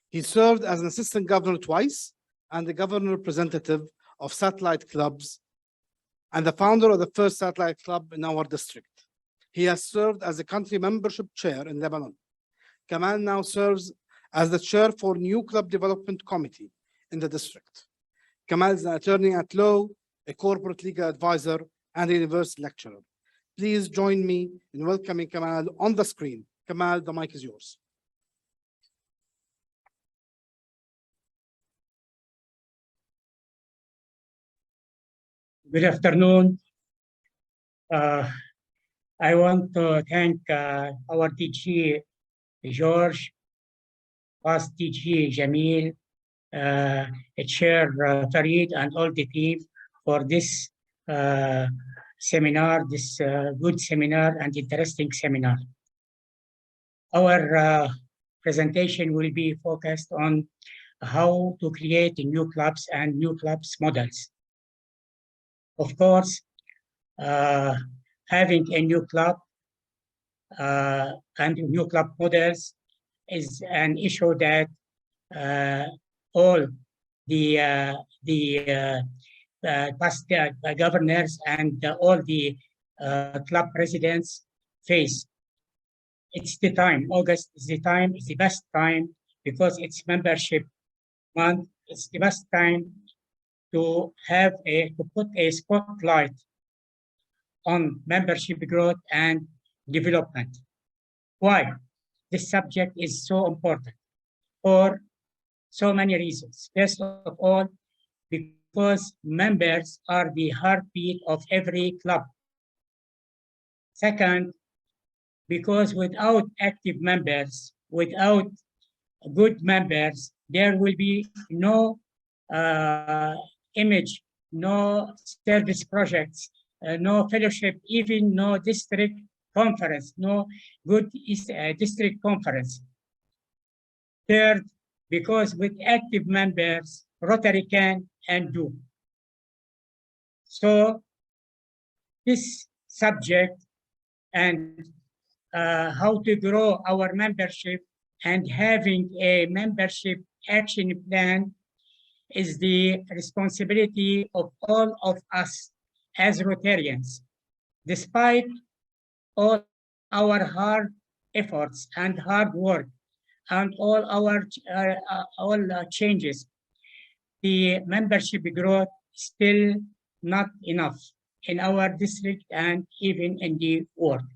He served as an assistant governor twice and the governor representative of satellite clubs and the founder of the first satellite club in our district. He has served as the country membership chair in Lebanon. Kamal now serves as the chair for New Club Development Committee in the district. Kamal is an attorney at law, a corporate legal advisor, and a university lecturer. Please join me in welcoming Kamal on the screen. Kamal, the mic is yours. Good afternoon. I want to thank our DG George, past DG Jamil, Chair Farid, and all the team for this seminar, this good seminar and interesting seminar. Our presentation will be focused on how to create new clubs and new clubs models. Of course, having a new club and new club models is an issue that all the past governors and all the club presidents face. It's the time. August is the time. It's the best time because it's membership month. It's the best time to put a spotlight on membership growth and development. Why? This subject is so important for so many reasons. First of all, because members are the heartbeat of every club. Second, because without active members, without good members, there will be no image, no service projects, no fellowship, even no district conference, no good district conference. Third, because with active members, Rotary can and do. So this subject and how to grow our membership and having a membership action plan is the responsibility of all of us as Rotarians. Despite all our hard efforts and hard work and all our changes, the membership growth is still not enough in our district and even in the world.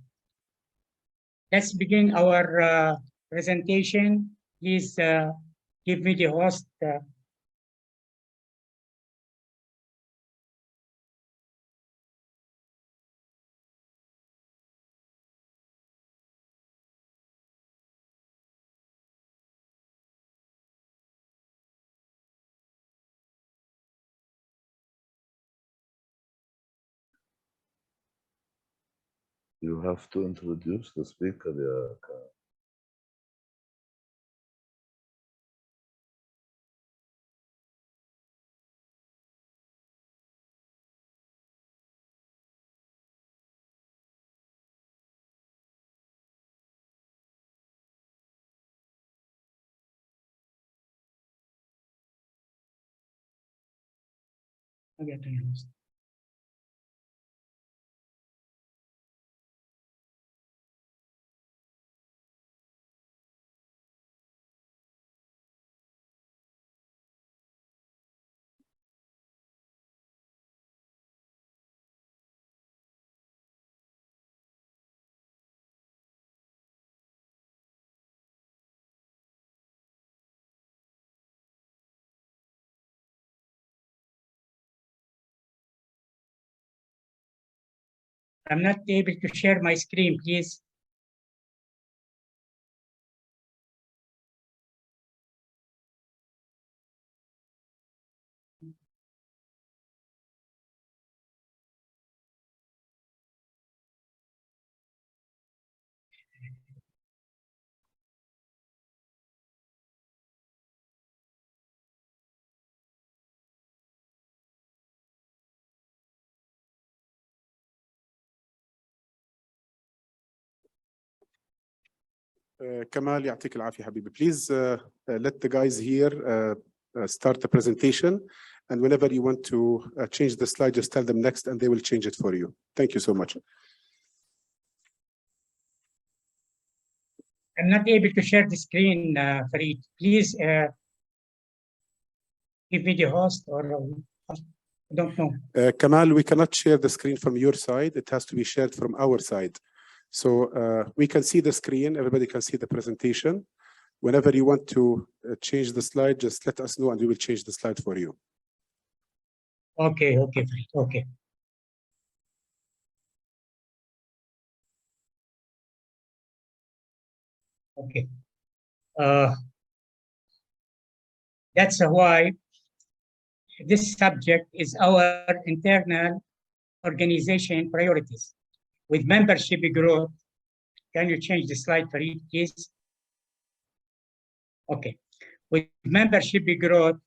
Let's begin our presentation. Please give me the host. You have to introduce the speaker. I'm not able to share my screen, please. Kamal, يعطيك العافية حبيبي. Please let the guys here start the presentation. And whenever you want to change the slide, just tell them next and they will change it for you. Thank you so much. I'm not able to share the screen, Farid. Please give me the host or I don't know. Kamal, we cannot share the screen from your side. It has to be shared from our side. So we can see the screen. Everybody can see the presentation. Whenever you want to change the slide, just let us know and we will change the slide for you. Okay, okay, Farid. Okay. Okay. That's why this subject is our internal organization priorities. With membership growth, can you change the slide, Farid, please? Okay. With membership growth,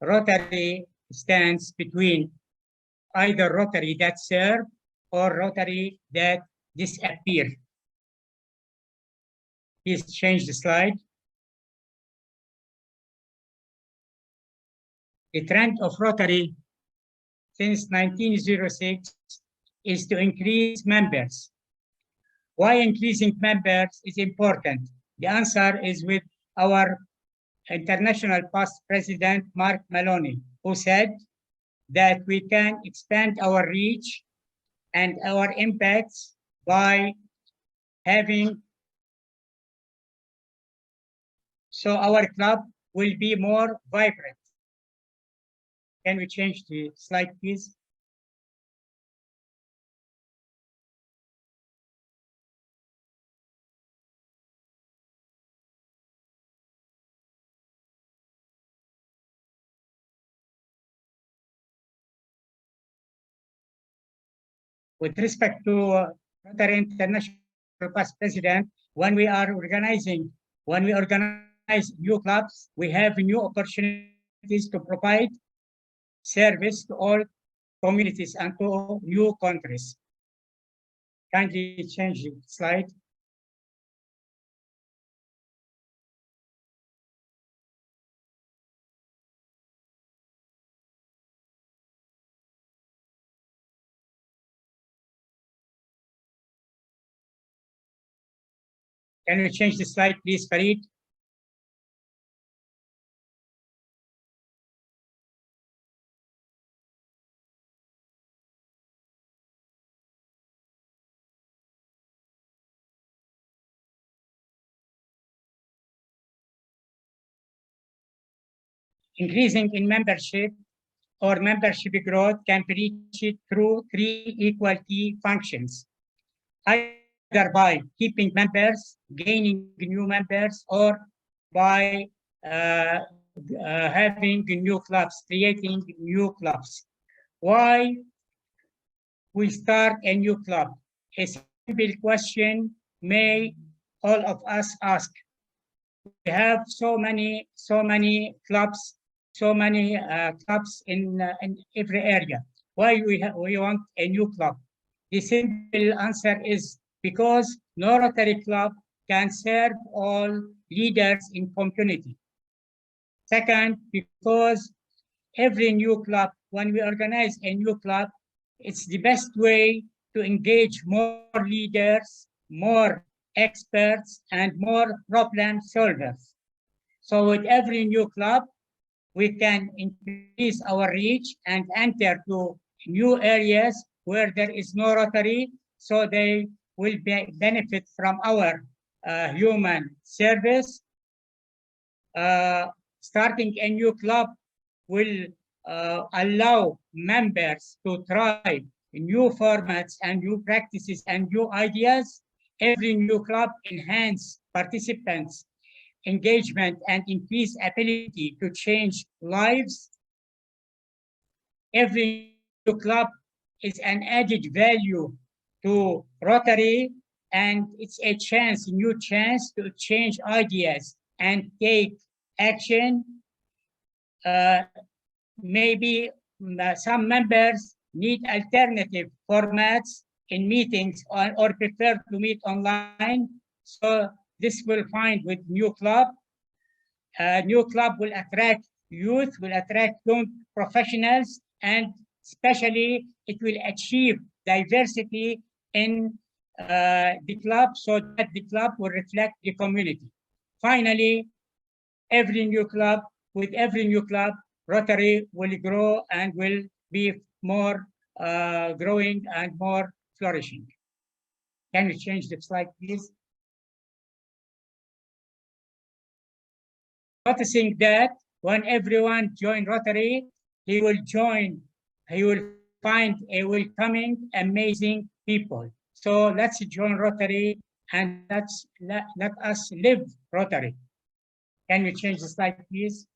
Rotary stands between either Rotary that serve or Rotary that disappear. Please change the slide. The trend of Rotary since 1906 is to increase members. Why increasing members is important? The answer is with our international past president, Mark Maloney, who said that we can expand our reach and our impacts by having, so our club will be more vibrant. Can we change the slide, please? With respect to Rotary International past president, when we organize new clubs, we have new opportunities to provide service to all communities and to new countries. Kindly change the slide. Can you change the slide, please, Farid? Increasing in membership or membership growth can be reached through three equal key functions, either by keeping members, gaining new members, or by having new clubs, creating new clubs. Why we start a new club? A simple question may all of us ask. We have so many clubs, so many clubs in every area. Why we want a new club? The simple answer is because no Rotary club can serve all leaders in community. Second, because every new club, when we organize a new club, it's the best way to engage more leaders, more experts, and more problem solvers. So with every new club, we can increase our reach and enter to new areas where there is no Rotary, so they will benefit from our human service. Starting a new club will allow members to try new formats and new practices and new ideas. Every new club enhance participants' engagement and increase ability to change lives. Every new club is an added value to Rotary, and it's a chance, new chance to change ideas and take action. Maybe some members need alternative formats in meetings or prefer to meet online. So this will find with new club. New club will attract youth, will attract young professionals, and especially it will achieve diversity in the club so that the club will reflect the community. Finally, with every new club, Rotary will grow and will be more growing and more flourishing. Can you change the slide, please? Noticing that when everyone join Rotary, he will find a welcoming, amazing people. So let's join Rotary and let us live Rotary. Can you change the slide, please?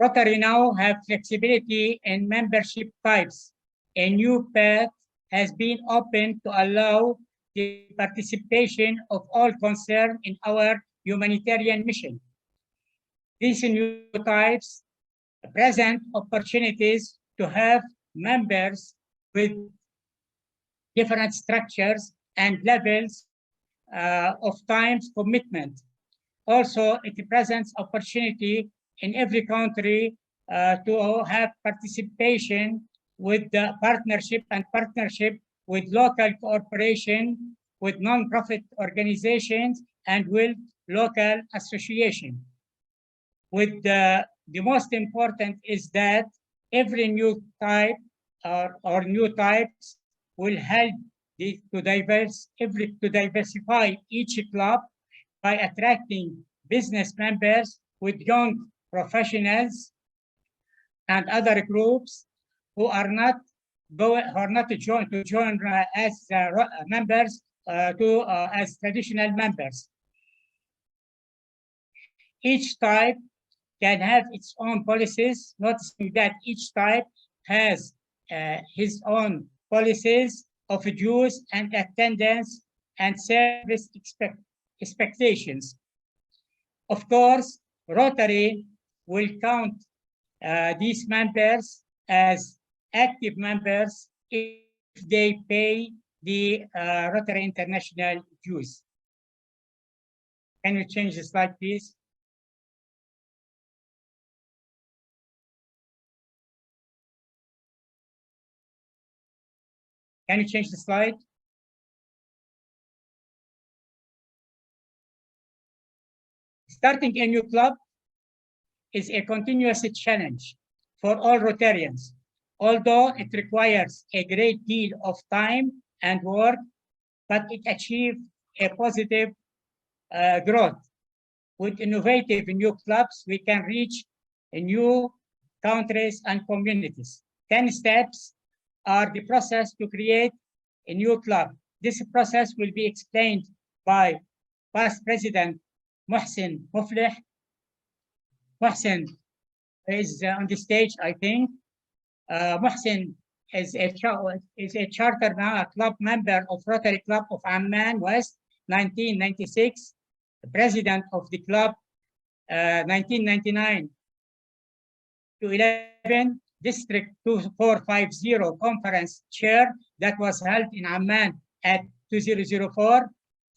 Rotary now have flexibility in membership types. A new path has been opened to allow the participation of all concerned in our humanitarian mission. These new types present opportunities to have members with different structures and levels of times commitment. Also, it presents opportunity in every country to have participation with the partnership with local cooperation, with non-profit organizations, and with local association. With the most important is that every new type or new types will help to diversify each club by attracting business members with young professionals and other groups who are not to join as members as traditional members. Each type can have its own policies, noticing that each type has his own policies of dues and attendance and service expectations. Of course, Rotary will count these members as active members if they pay the Rotary International dues. Can you change the slide, please? Can you change the slide? Starting a new club is a continuous challenge for all Rotarians, although it requires a great deal of time and work, but it achieves a positive growth. With innovative new clubs, we can reach new countries and communities. 10 steps are the process to create a new club. This process will be explained by Past President Mohsen Muflih. Mohsen is on the stage, I think. Mohsen is a charter now, a club member of Rotary Club of Amman West, 1996, the president of the club, 1999 to 11, District 2450 Conference Chair that was held in Amman at 2004,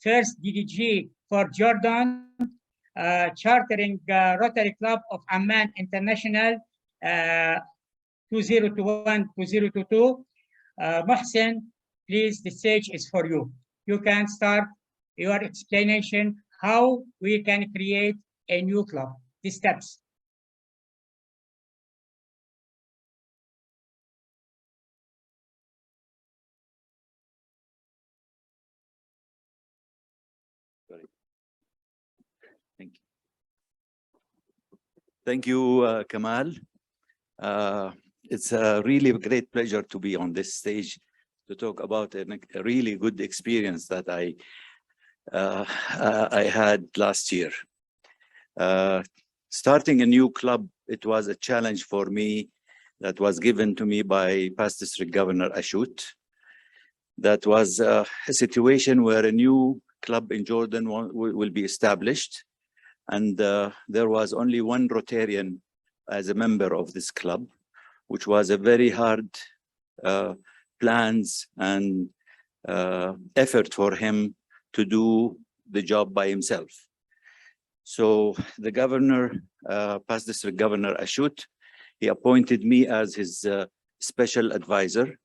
first DDG for Jordan, chartering Rotary Club of Amman International 2021-2022. Mohsen, please, the stage is for you. You can start your explanation how we can create a new club, the steps. Thank you, Kamal. It's a really great pleasure to be on this stage to talk about a really good experience that I had last year. Starting a new club, it was a challenge for me that was given to me by past District Governor Ashut. That was a situation where a new club in Jordan will be established. And there was only one Rotarian as a member of this club, which was a very hard plans and effort for him to do the job by himself. So the governor, past district governor Ashut, he appointed me as his special advisor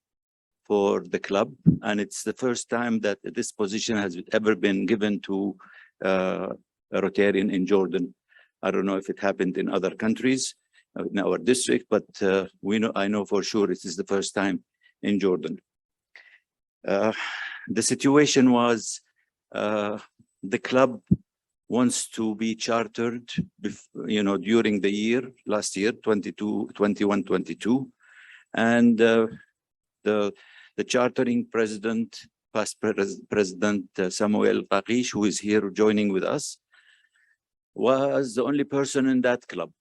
for the club. And it's the first time that this position has ever been given to a Rotarian in Jordan. I don't know if it happened in other countries in our district, but I know for sure it is the first time in Jordan. The situation was the club wants to be chartered, during the year, last year, 21-22. And the chartering president, past President Samuel Qaqish, who is here joining with us, was the only person in that club.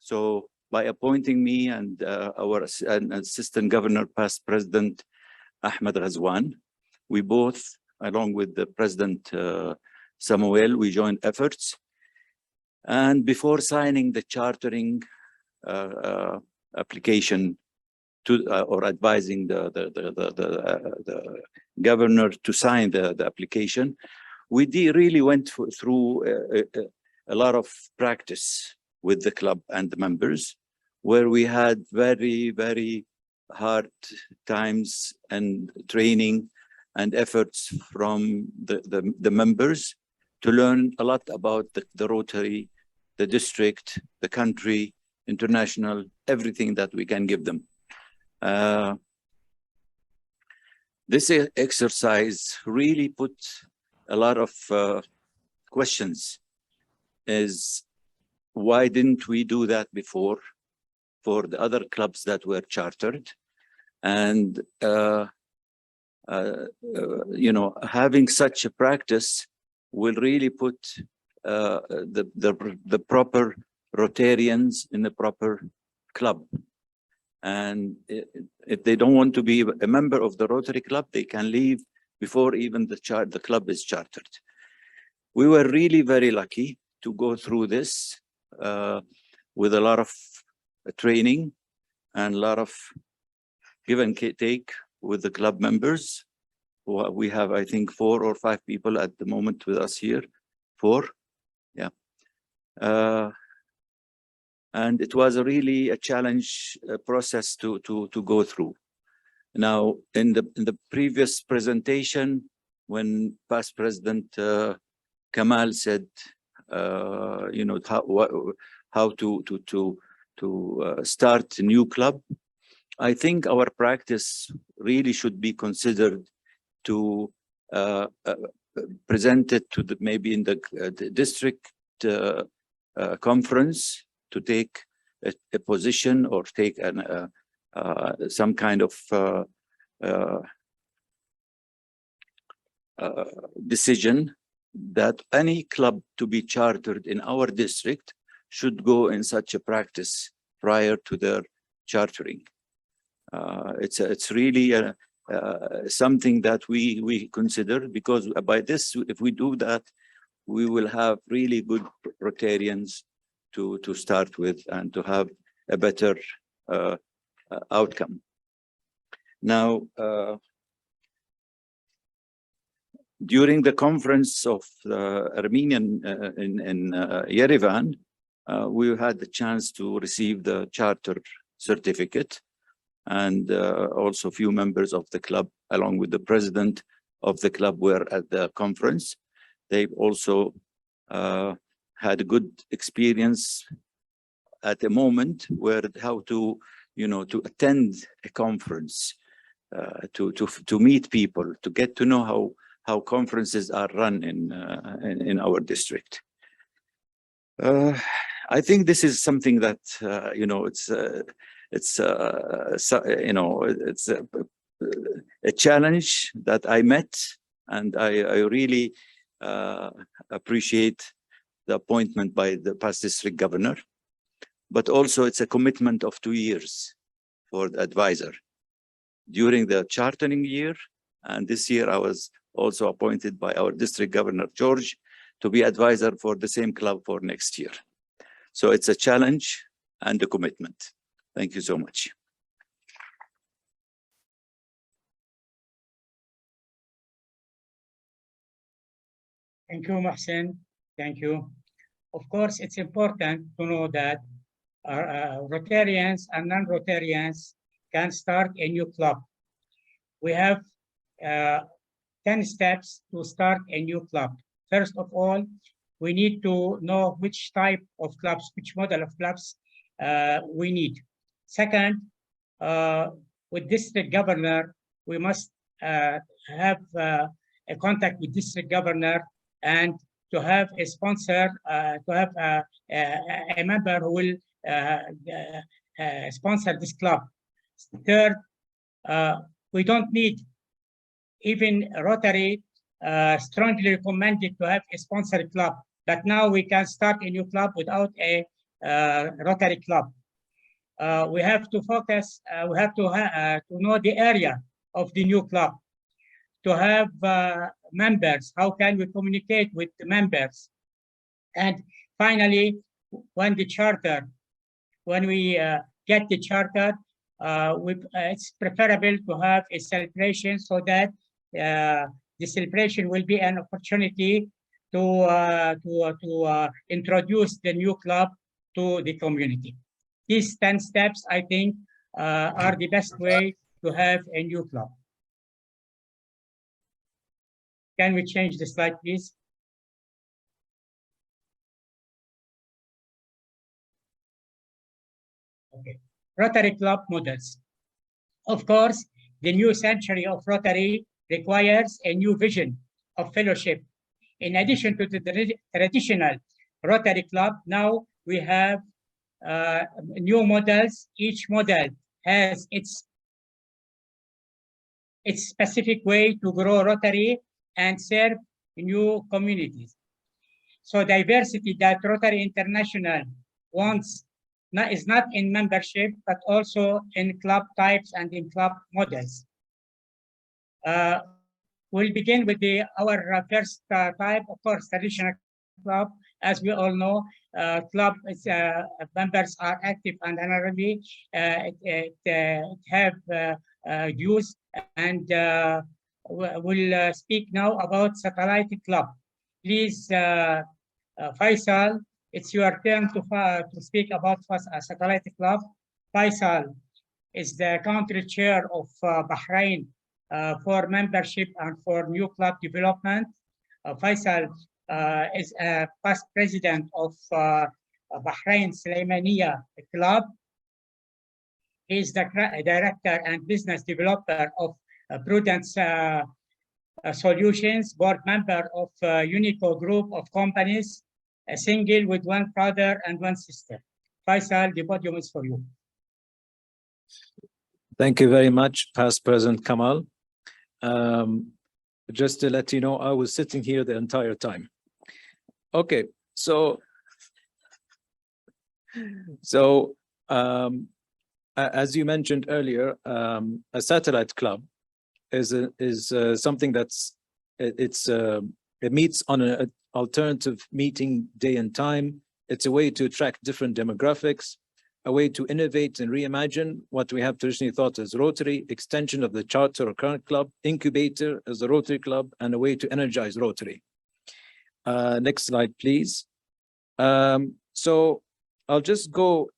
So by appointing me and our assistant governor, past President Ahmed Ghazwan, we both, along with the President Samuel, we joined efforts. And before signing the chartering application or advising the governor to sign the application, we really went through a lot of practice with the club and the members, where we had very, very hard times and training and efforts from the members to learn a lot about the Rotary, the district, the country, international, everything that we can give them. This exercise really put a lot of questions. Is why didn't we do that before for the other clubs that were chartered? And having such a practice will really put the proper Rotarians in the proper club. And if they don't want to be a member of the Rotary Club, they can leave before even the club is chartered. We were really very lucky to go through this with a lot of training and a lot of give and take with the club members. We have, I think, 4 or 5 people at the moment with us here. 4, yeah. And it was really a challenge process to go through. Now, in the previous presentation, when past President Kamal said, how to start a new club, I think our practice really should be considered to present it to maybe in the district conference, to take a position or take some kind of decision that any club to be chartered in our district should go in such a practice prior to their chartering. It's really something that we consider, because by this, if we do that, we will have really good Rotarians to start with and to have a better outcome. Now, during the conference of Armenian in Yerevan, we had the chance to receive the charter certificate, and also a few members of the club, along with the president of the club, were at the conference. They've also had a good experience at the moment where how to attend a conference, to meet people, to get to know how conferences are run in our district. I think this is something that it's a challenge that I met, and I really appreciate the appointment by the past district governor. But also it's a commitment of 2 years for the advisor during the chartering year, and this year I was also appointed by our district governor George to be advisor for the same club for next year. So it's a challenge and a commitment. Thank you so much. Thank you, Mohsen. Thank you. Of course, it's important to know that Rotarians and non-Rotarians can start a new club. We have 10 steps to start a new club. First of all, we need to know which type of clubs, which model of clubs we need. Second, with district governor, we must have a contact with district governor and to have a sponsor, to have a member who will sponsor this club. Third, we don't need even Rotary strongly recommended to have a sponsored club, but now we can start a new club without a Rotary club. We have to focus, we have to know the area of the new club, to have members, how can we communicate with the members? And finally, when we get the charter, it's preferable to have a celebration so that the celebration will be an opportunity to introduce the new club to the community. These 10 steps, I think, are the best way to have a new club. Can we change the slide, please? Okay. Rotary Club models. Of course, the new century of Rotary requires a new vision of fellowship. In addition to the traditional Rotary Club, now we have new models. Each model has its specific way to grow Rotary and serve new communities. So diversity that Rotary International wants is not in membership, but also in club types and in club models. We'll begin with our first type, of course, traditional club. As we all know, club members are active and honorably have dues, and we'll speak now about satellite club. Please, Faisal, it's your turn to speak about satellite club. Faisal is the country chair of Bahrain for membership and for new club development. Faisal is a past president of Bahrain Sulaimaniya Club. He is the director and business developer of Prudence Solutions, board member of Unico Group of companies, a single with one brother and one sister. Faisal, the podium is for you. Thank you very much, Past President Kamal. Just to let you know, I was sitting here the entire time. Okay, so as you mentioned earlier, a satellite club is something it meets on an alternative meeting day and time. It's a way to attract different demographics, a way to innovate and reimagine what we have traditionally thought as Rotary, extension of the charter or current club, incubator as a Rotary club, and a way to energize Rotary. Next slide, please. So I'll just go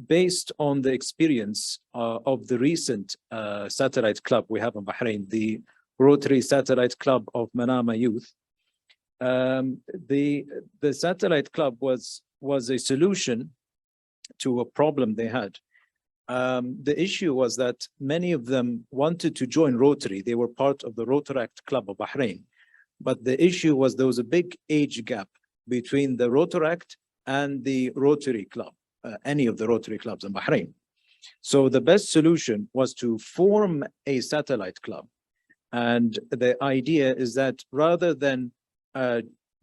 based on the experience of the recent satellite club we have in Bahrain, the Rotary Satellite Club of Manama Youth. The satellite club was a solution to a problem they had. The issue was that many of them wanted to join Rotary. They were part of the Rotaract Club of Bahrain. But the issue was there was a big age gap between the Rotaract and the Rotary Club, any of the Rotary clubs in Bahrain. So the best solution was to form a satellite club. And the idea is that rather than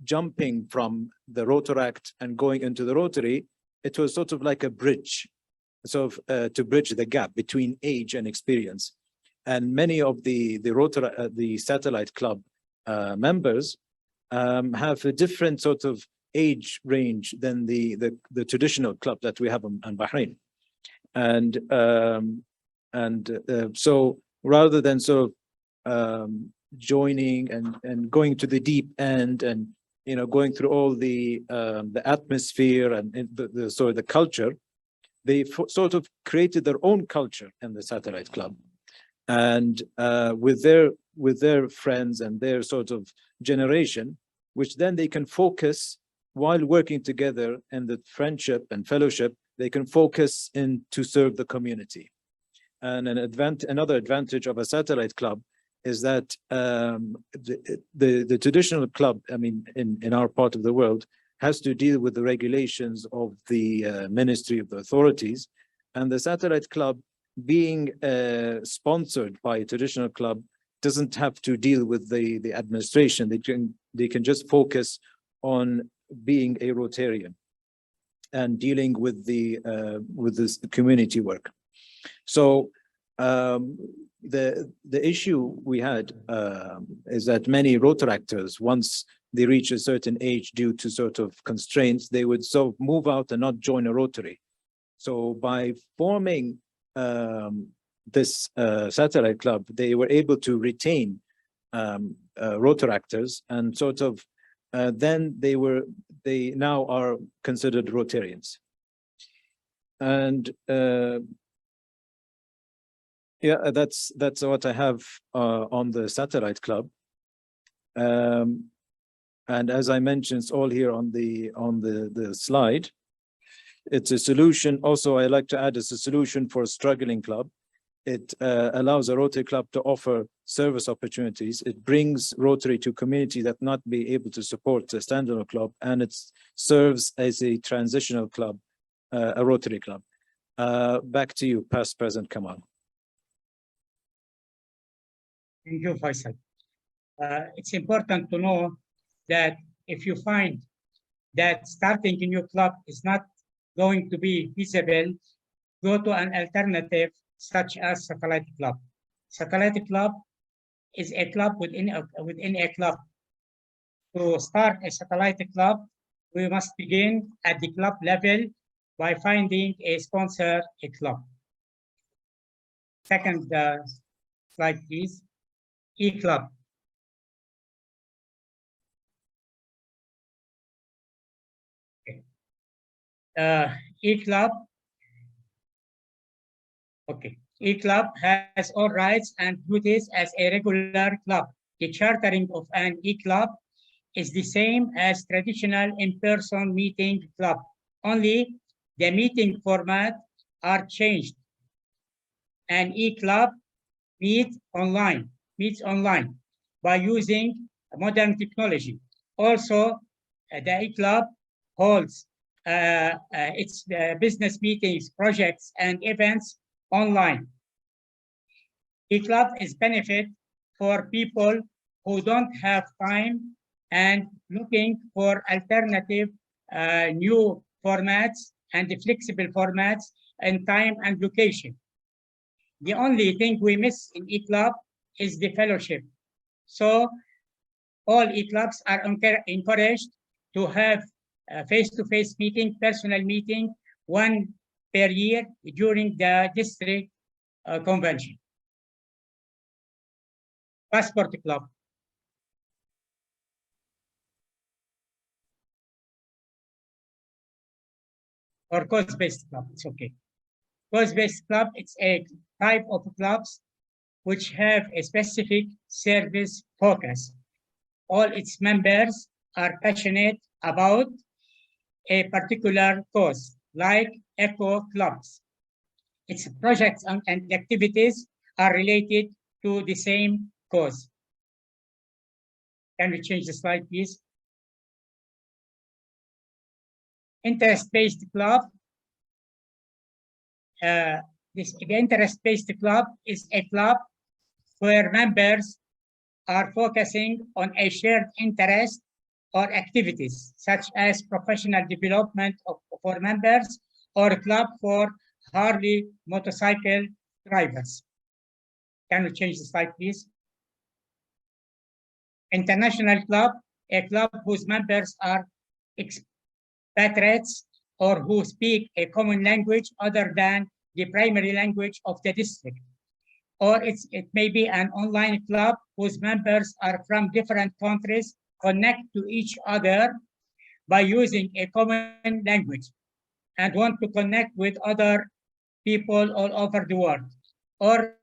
jumping from the Rotaract and going into the Rotary, it was sort of like a bridge, to bridge the gap between age and experience. And many of the satellite club members have a different sort of age range than the traditional club that we have in Bahrain. And so rather than sort of joining and going to the deep end and, you know, going through all the atmosphere and the culture. They sort of created their own culture in the Satellite Club, and with their friends and their sort of generation, which then they can focus while working together in the friendship and fellowship. They can focus in to serve the community. And another advantage of a Satellite Club is that the traditional club, I mean, in our part of the world, has to deal with the regulations of the Ministry of the Authorities, and the Satellite Club, being sponsored by a traditional club, doesn't have to deal with the administration. They can just focus on being a Rotarian and dealing with this community work. So the issue we had is that many Rotaractors, once they reach a certain age due to sort of constraints, they would sort of move out and not join a Rotary. So by forming this Satellite Club, they were able to retain Rotaractors, and sort of then they now are considered Rotarians. And yeah, that's what I have on the Satellite Club. And as I mentioned, it's all here on the slide. It's a solution. Also, I like to add, it's a solution for a struggling club. It allows a Rotary Club to offer service opportunities. It brings Rotary to community that not be able to support a standalone club, and it serves as a transitional club, a Rotary Club. Back to you, past, present, Kamal. Thank you, Faisal. It's important to know that if you find that starting a new club is not going to be feasible, go to an alternative such as Satellite Club. Satellite Club is a club within a club. To start a Satellite Club, we must begin at the club level by finding a sponsor, a club. Second slide, please. E-Club. E-Club. Okay. E-Club has all rights and duties as a regular club. The chartering of an E-Club is the same as traditional in-person meeting club. Only the meeting format are changed. An E-Club meets online by using modern technology. Also, the E-Club holds its business meetings, projects, and events online. E-Club is benefit for people who don't have time and looking for alternative new formats and flexible formats in time and location. The only thing we miss in E-Club is the fellowship. So all E-Clubs are encouraged to have face-to-face meeting, personal meeting, one per year during the district convention. Passport Club. Or cause-based club, it's okay. Cause-based club, it's a type of clubs which have a specific service focus. All its members are passionate about a particular cause, like eco clubs. Its projects and activities are related to the same cause. Can we change the slide, please? Interest-based club. This interest-based club is a club where members are focusing on a shared interest or activities, such as professional development for members or a club for Harley motorcycle drivers. Can we change the slide, please? International club, a club whose members are expatriates or who speak a common language other than the primary language of the district. or it may be an online club whose members are from different countries, connect to each other by using a common language and want to connect with other people all over the world. Or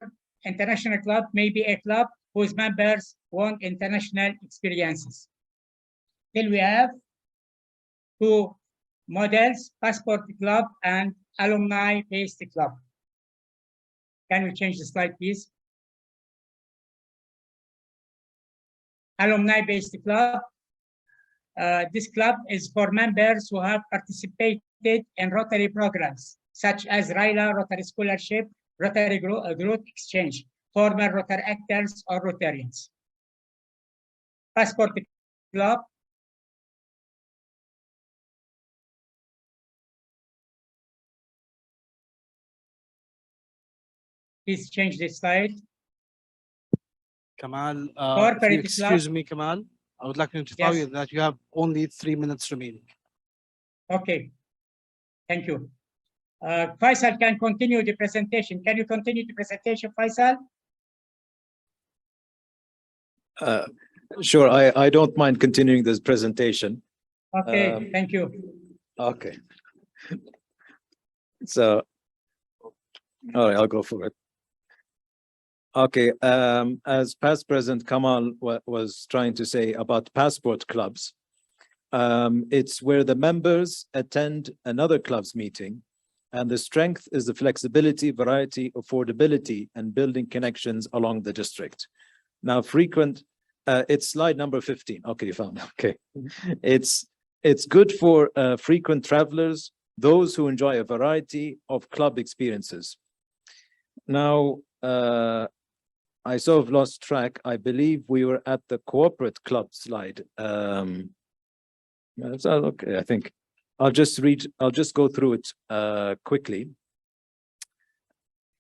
international club may be a club whose members want international experiences. Then we have two models, passport club and alumni-based club. Can we change the slide, please? Alumni-based club. This club is for members who have participated in Rotary programs, such as RILA, Rotary Scholarship, Rotary Growth Exchange, former Rotary actors or Rotarians. Passport club. Please change the slide. Kamal, if Corporate you club. excuse me, Kamal, I would like to notify you that you have only 3 minutes remaining. Okay, thank you. Faisal can continue the presentation. Can you continue the presentation, Faisal? Sure, I don't mind continuing this presentation. Okay, thank you. Okay. So, all right, I'll go for it. Okay, as past President Kamal was trying to say about passport clubs, it's where the members attend another club's meeting, and the strength is the flexibility, variety, affordability, and building connections along the district. Now, it's slide number 15. Okay, you found it. Okay. It's good for frequent travelers, those who enjoy a variety of club experiences. Now, I sort of lost track. I believe we were at the corporate club slide. Okay, I think I'll just go through it quickly.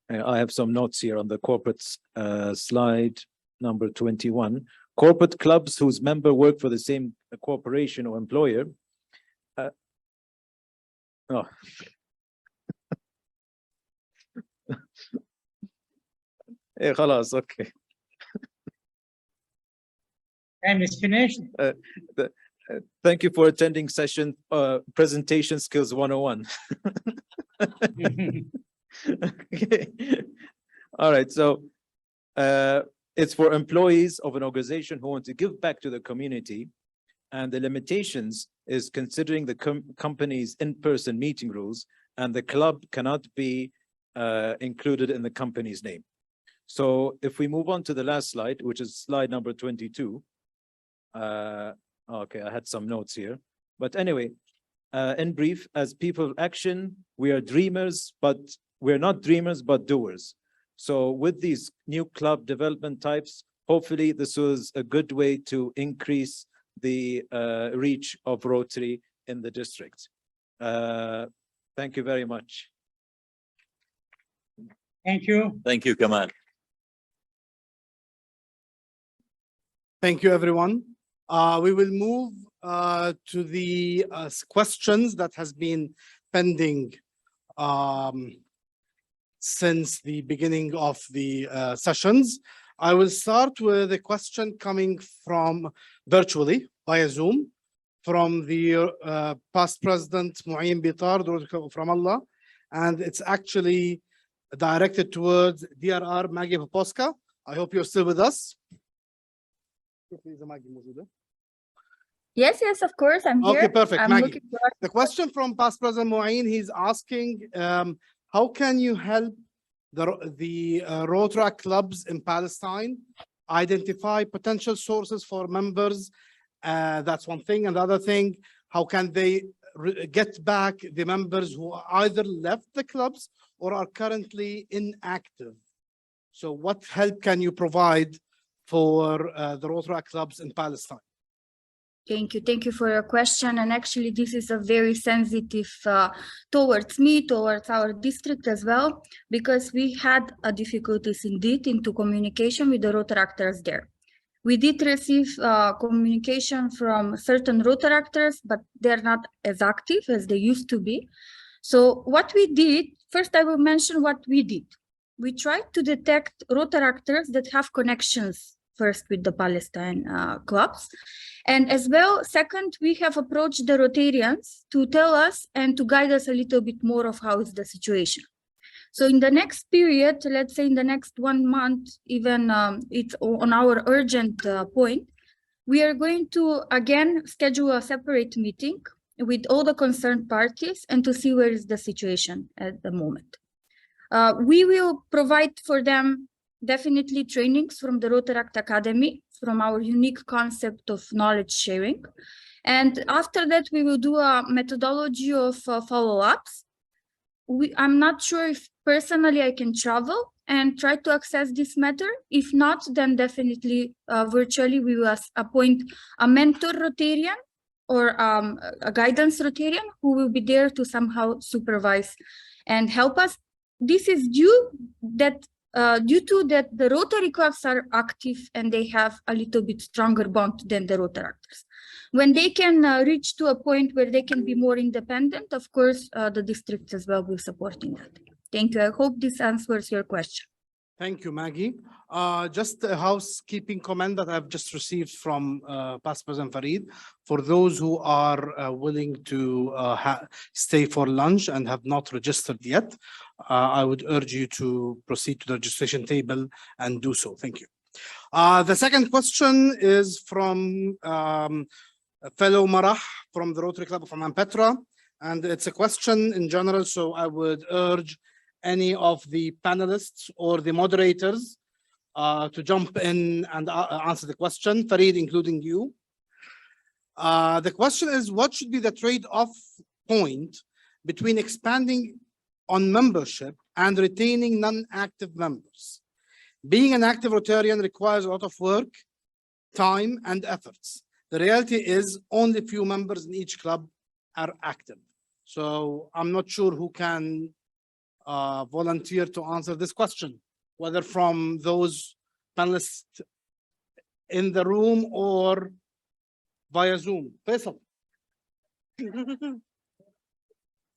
I have some notes here on the corporate slide number 21. Corporate clubs whose member work for the same corporation or employer. خلاص, okay. Time is finished. Thank you for attending session presentation skills 101. Okay. All right, so it's for employees of an organization who want to give back to the community, and the limitations is considering the company's in-person meeting rules, and the club cannot be included in the company's name. So if we move on to the last slide, which is slide number 22. Okay, I had some notes here. But anyway, in brief, as people of action, we are dreamers, but we're not dreamers, but doers. So with these new club development types, hopefully this was a good way to increase the reach of Rotary in the district. Thank you very much. Thank you. Thank you, Kamal. Thank you, everyone. We will move to the questions that has been pending since the beginning of the sessions. I will start with a question coming from virtually via Zoom from the past President Mu'in Bitar from Allah, and it's actually directed towards DRR Maggie Poposka. I hope you're still with us. Yes, of course, I'm here. Okay, perfect, I'm Maggie. looking forward. The question from past President Mu'in, he's asking, how can you help the Rotary clubs in Palestine identify potential sources for members? That's one thing. And the other thing, how can they get back the members who either left the clubs or are currently inactive? So what help can you provide for the Rotary clubs in Palestine? Thank you for your question. And actually, this is a very sensitive towards me, towards our district as well, because we had difficulties indeed into communication with the Rotary actors there. We did receive communication from certain Rotary actors, but they're not as active as they used to be. So what we did, first I will mention what we did. we try to detect Rotaractors that have connections first with the Palestine clubs. And as well, second, we have approached the Rotarians to tell us and to guide us a little bit more of how is the situation. So in the next period, let's say in the next 1 month, even it's on our urgent point, we are going to again schedule a separate meeting with all the concerned parties and to see where is the situation at the moment. We will provide for them definitely trainings from the Rotaract Academy, from our unique concept of knowledge sharing. And after that, we will do a methodology of follow-ups. I'm not sure if personally I can travel and try to access this matter. If not, then definitely virtually we will appoint a mentor Rotarian or a guidance Rotarian who will be there to somehow supervise and help us. This is due to that the Rotary clubs are active and they have a little bit stronger bond than the Rotaractors. When they can reach to a point where they can be more independent, of course, the districts as well will support in that. Thank you. I hope this answers your question. Thank you, Maggie. Just a housekeeping comment that I've just received from Past President Farid. For those who are willing to stay for lunch and have not registered yet, I would urge you to proceed to the registration table and do so. Thank you. The second question is from fellow Marah from the Rotary Club of Amman Petra, and it's a question in general, so I would urge any of the panelists or the moderators to jump in and answer the question, Farid, including you. The question is, what should be the trade-off point between expanding on membership and retaining non-active members? Being an active Rotarian requires a lot of work, time, and efforts. The reality is only few members in each club are active. So I'm not sure who can volunteer to answer this question, whether from those panelists in the room or via Zoom. Faisal.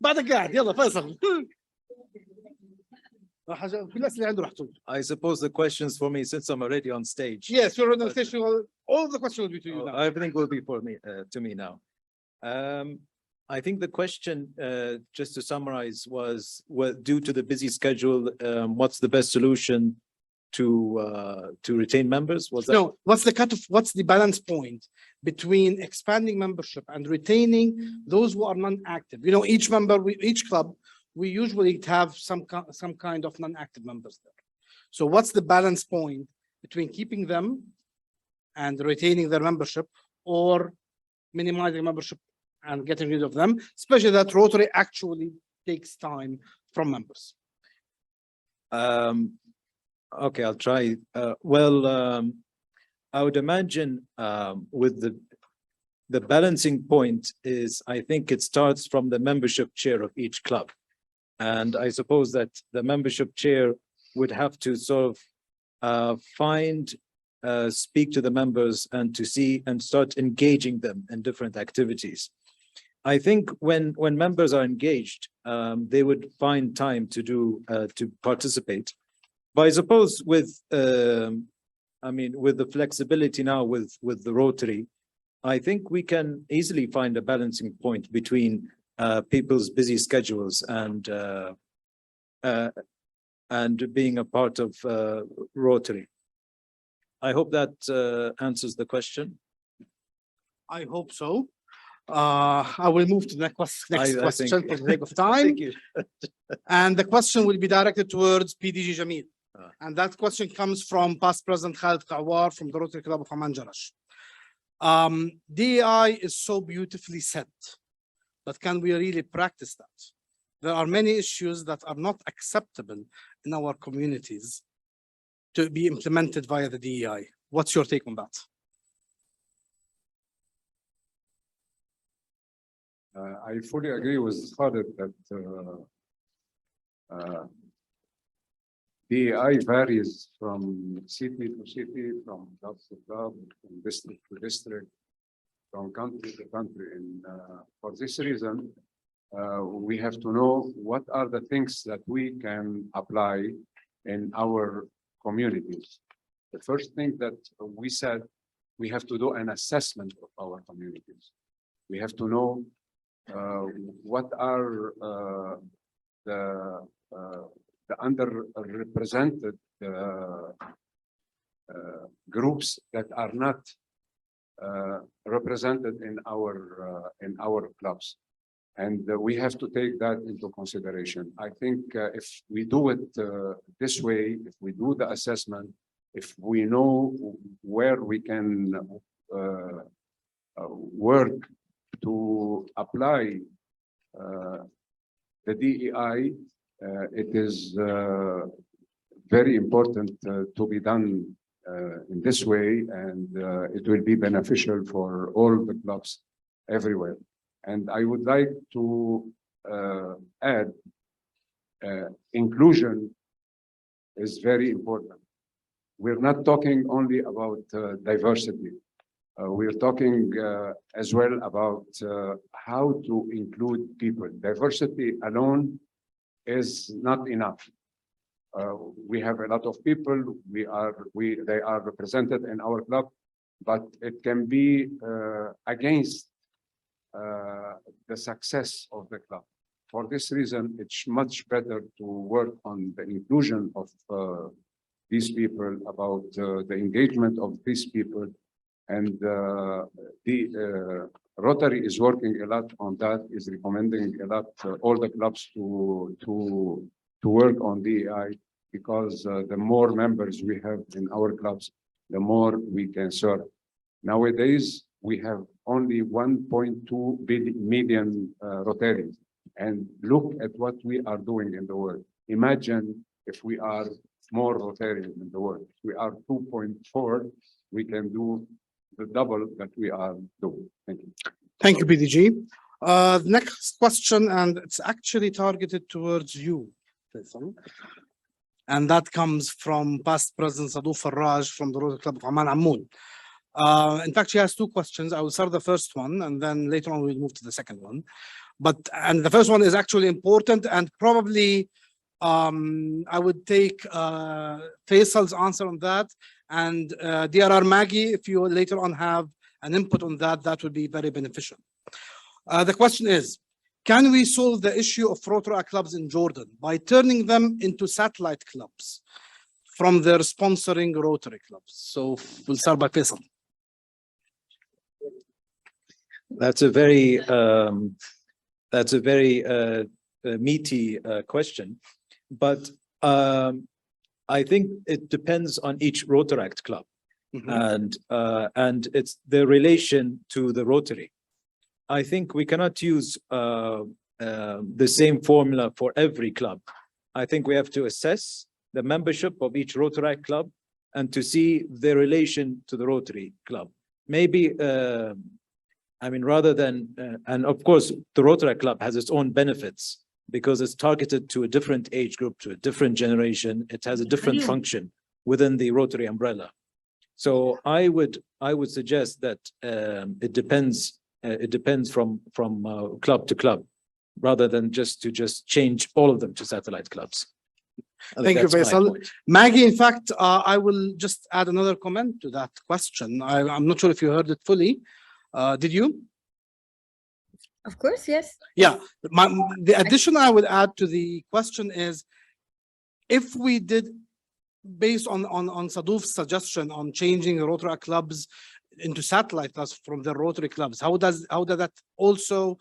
بعدك قاعد يلا فيصل. I suppose the questions for me, since I'm already on stage. Yes, you're on the station. All the questions will be to you now. Everything will be for me, to me now. I think the question, just to summarize, was due to the busy schedule, what's the best solution to retain members? Was that? No, what's the cutoff? What's the balance point between expanding membership and retaining those who are non-active? You know, each member, each club, we usually have some kind of non-active members there. So what's the balance point between keeping them and retaining their membership, or minimizing membership and getting rid of them, especially that Rotary actually takes time from members? Okay, I'll try. I would imagine with the balancing point is, I think it starts from the membership chair of each club. And I suppose that the membership chair would have to sort of speak to the members and to see and start engaging them in different activities. I think when members are engaged, they would find time to participate. But I suppose with with the flexibility now with the Rotary, I think we can easily find a balancing point between people's busy schedules and being a part of Rotary. I hope that answers the question. I hope so. I will move to the next question for the sake of time. Thank you. And the question will be directed towards PDG Jamil. And that question comes from Past President Khalid Kawar from the Rotary Club of Amman Jarash. DEI is so beautifully said, but can we really practice that? There are many issues that are not acceptable in our communities to be implemented via the DEI. What's your take on that? I fully agree with Khalid that DEI varies from city to city, from club to club, from district to district, from country to country. And for this reason, we have to know what are the things that we can apply in our communities. The first thing that we said, we have to do an assessment of our communities. We have to know what are the underrepresented groups that are not represented in our clubs, and we have to take that into consideration. I think if we do it this way, if we do the assessment, if we know where we can work to apply the DEI, it is very important to be done in this way, and it will be beneficial for all the clubs everywhere. And I would like to add, inclusion is very important. We're not talking only about diversity. We're talking as well about how to include people. Diversity alone is not enough. We have a lot of people. They are represented in our club, but it can be against the success of the club. For this reason, it's much better to work on the inclusion of these people, about the engagement of these people, and the Rotary is working a lot on that, is recommending a lot all the clubs to work on DEI, because the more members we have in our clubs, the more we can serve. Nowadays, we have only 1.2 million Rotarians, and look at what we are doing in the world. Imagine if we are more Rotarians in the world. If we are 2.4, we can do the double that we are doing. Thank you. Thank you, PDG. The next question, and it's actually targeted towards you, Faisal. And that comes from past President Sadouf Faraj from the Rotary Club of Amman Ammoun. In fact, she has two questions. I will start the first one, and then later on we'll move to the second one. And the first one is actually important, and probably I would take Faisal's answer on that. And DRR Maggie, if you later on have an input on that, that would be very beneficial. The question is, can we solve the issue of Rotary clubs in Jordan by turning them into satellite clubs from their sponsoring Rotary clubs? So we'll start by Faisal. That's a very meaty question, but I think it depends on each Rotaract club. And it's the relation to the Rotary. I think we cannot use the same formula for every club. I think we have to assess the membership of each Rotaract club and to see their relation to the Rotary club. Maybe, I mean, rather than, and of course, the Rotaract club has its own benefits because it's targeted to a different age group, to a different generation. It has a different function within the Rotary umbrella. So I would suggest that it depends from club to club, rather than just change all of them to satellite clubs. Thank you, Faisal. Maggie, in fact, I will just add another comment to that question. I'm not sure if you heard it fully. Did you? Of course, yes. Yeah. The addition I would add to the question is, if we did, based on Sadouf's suggestion on changing the Rotary clubs into satellite clubs from the Rotary clubs, how does that also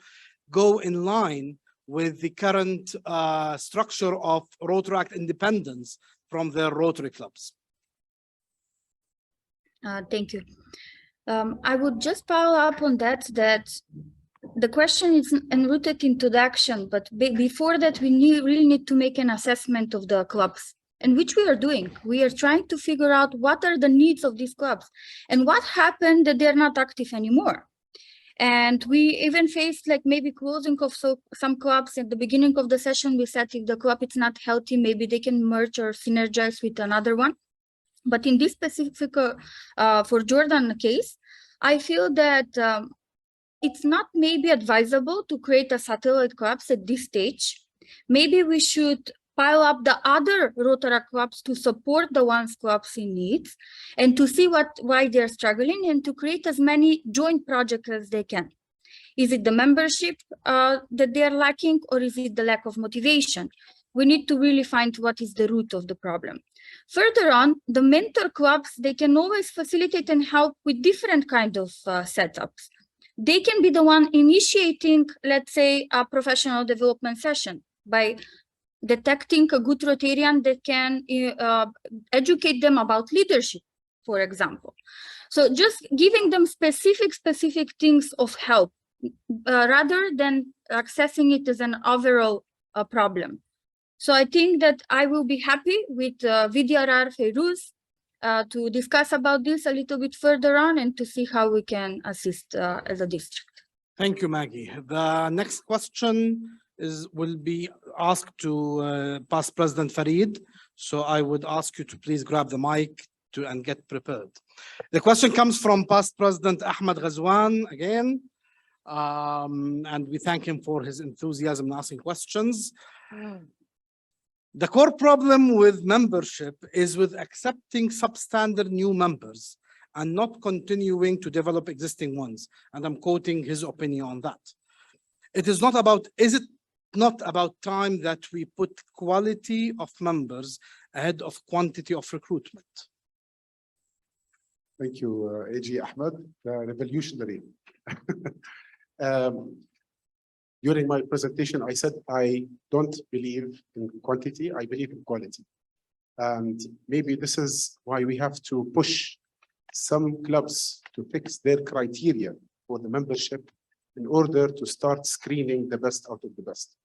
go in line with the current structure of Rotaract independence from their Rotary clubs? Thank you. I would just follow up on that the question is enrooted into the action, but before that, we really need to make an assessment of the clubs, and which we are doing. We are trying to figure out what are the needs of these clubs and what happened that they're not active anymore. And we even faced like maybe closing of some clubs. At the beginning of the session, we said if the club is not healthy, maybe they can merge or synergize with another one. But in this specific, for Jordan case, I feel that it's not maybe advisable to create a satellite clubs at this stage. Maybe we should pile up the other Rotary clubs to support the ones clubs in need, and to see why they're struggling, and to create as many joint projects as they can. Is it the membership that they are lacking, or is it the lack of motivation? We need to really find what is the root of the problem. Further on, the mentor clubs, they can always facilitate and help with different kind of setups. They can be the one initiating, let's say, a professional development session by detecting a good Rotarian that can educate them about leadership, for example. So just giving them specific things of help rather than accessing it as an overall problem. So I think that I will be happy with VDRR Feiruz to discuss about this a little bit further on and to see how we can assist as a district. Thank you, Maggie. The next question will be asked to past President Farid. So I would ask you to please grab the mic and get prepared. The question comes from past President Ahmed Ghazwan again. And we thank him for his enthusiasm in asking questions. The core problem with membership is with accepting substandard new members and not continuing to develop existing ones. And I'm quoting his opinion on that. Is it not about time that we put quality of members ahead of quantity of recruitment? Thank you, AG Ahmed, revolutionary. During my presentation, I said I don't believe in quantity, I believe in quality. And maybe this is why we have to push some clubs to fix their criteria for the membership in order to start screening the best out of the best.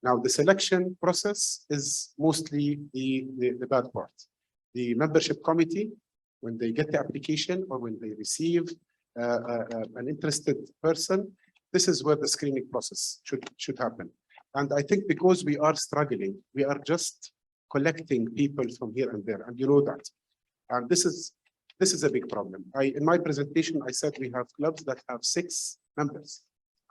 Now, the selection process is mostly the bad part. The membership committee, when they get the application or when they receive an interested person, this is where the screening process should happen. And I think because we are struggling, we are just collecting people from here and there, and you know that. And this is a big problem. In my presentation, I said we have clubs that have 6 members.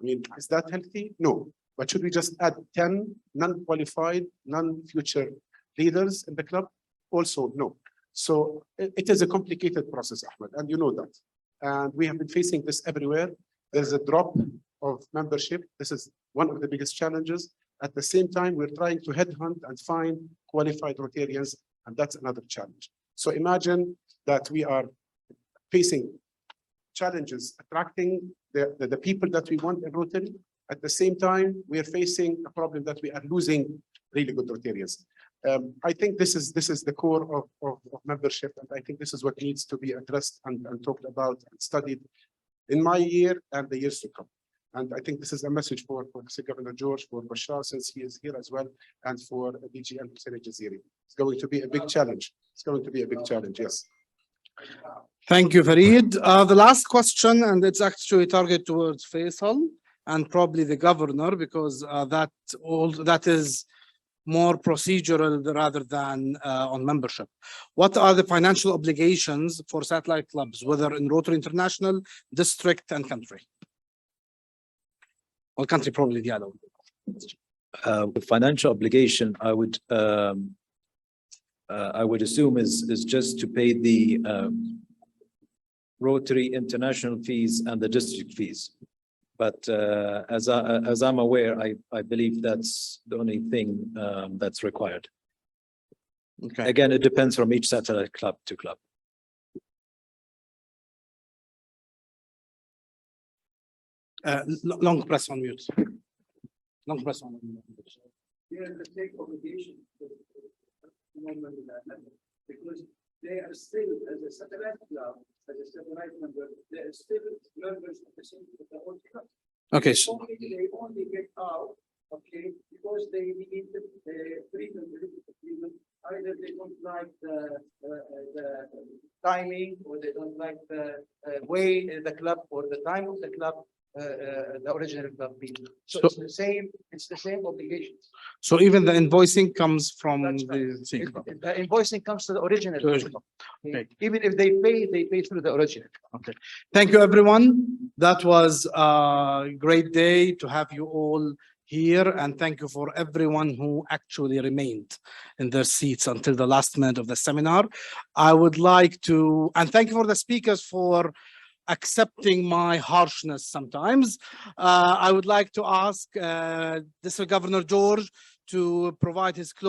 I mean, is that healthy? No. But should we just add 10 non-qualified, non-future leaders in the club? Also, no. So it is a complicated process, Ahmed, and you know that. And we have been facing this everywhere. There's a drop of membership. This is one of the biggest challenges. At the same time, we're trying to headhunt and find qualified Rotarians, and that's another challenge. So imagine that we are facing challenges attracting the people that we want in Rotary. At the same time, we are facing a problem that we are losing really good Rotarians. I think this is the core of membership, and I think this is what needs to be addressed and talked about and studied in my year and the years to come. And I think this is a message for Governor George, for Bashar, since he is here as well, and for DGM Hussein Jaziri. It's going to be a big challenge. It's going to be a big challenge, yes. Thank you, Farid. The last question, and it's actually targeted towards Faisal and probably the governor, because that is more procedural rather than on membership. What are the financial obligations for satellite clubs, whether in Rotary International, district, and country? Or country, probably the other one. The financial obligation, I would assume is just to pay the Rotary International fees and the district fees. But as I'm aware, I believe that's the only thing that's required. Okay. Again, it depends from each satellite club to club. Long press on mute. Long press on mute. Yeah, the take obligation because they are still, as a satellite club, as a satellite member, they are still members of the whole club. Okay. They only get out, okay, because they need the freedom. Either they don't like the timing, or they don't like the way the club or the time of the club. The original club people. So it's the same obligations. So even the invoicing comes from That's right. the same club. The invoicing comes to the original club. Okay. Even if they pay through the original. Okay. Thank you, everyone. That was a great day to have you all here, and thank you for everyone who actually remained in their seats until the last minute of the seminar. I would like to, and thank you for the speakers for accepting my harshness sometimes. I would like to ask District Governor George to provide his closing